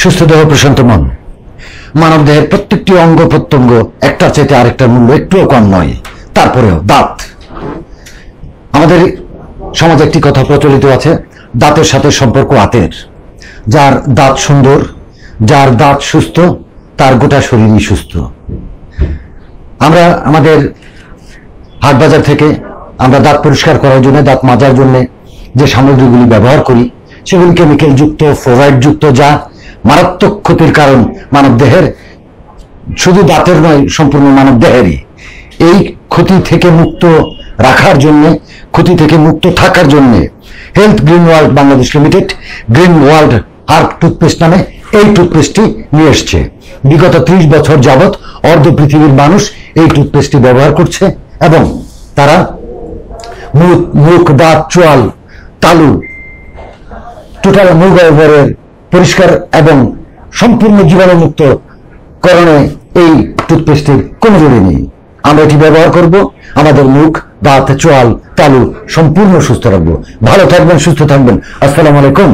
সুস্থ দেহ প্রশান্ত মন। মানব দেহের প্রত্যেকটি অঙ্গ প্রত্যঙ্গ একটার চাইতে আরেকটার মূল্য একটুও কম নয়। তারপরেও দাঁত, আমাদের সমাজে একটি কথা প্রচলিত আছে, দাঁতের সাথে সম্পর্ক হাতের। যার দাঁত সুন্দর, যার দাঁত সুস্থ, তার গোটা শরীরই সুস্থ। আমরা আমাদের হাট বাজার থেকে আমরা দাঁত পরিষ্কার করার জন্য, দাঁত মাজার জন্য যে সামগ্রীগুলি ব্যবহার করি সেগুলি কেমিক্যাল যুক্ত, ফ্লোরাইড যুক্ত, যা মারাত্মক ক্ষতির কারণ মানব দেহের। শুধু দাঁতের নয়, সম্পূর্ণ মানব দেহেরই। এই ক্ষতি থেকে মুক্ত রাখার জন্য, ক্ষতি থেকে মুক্ত থাকার জন্য health green world Bangladesh limited green world herb toothpaste নামে এই টুথপেস্টটি নিয়ে এসছে। বিগত 30 বছর যাবৎ অর্ধ পৃথিবীর মানুষ এই টুথপেস্টটি ব্যবহার করছে এবং তারা মুখ, দাঁত, চোয়াল, তালু, টোটাল মুখ গহ্বরের পরিষ্কার এবং সম্পূর্ণ জীবাণুমুক্ত করণে এই টুথপেস্টের কোনো জড়ি নেই। আমরা এটি ব্যবহার করব, আমাদের মুখ, দাঁত, চোয়াল, তালু সম্পূর্ণ সুস্থ রাখবো। ভালো থাকবেন, সুস্থ থাকবেন। আসসালামু আলাইকুম।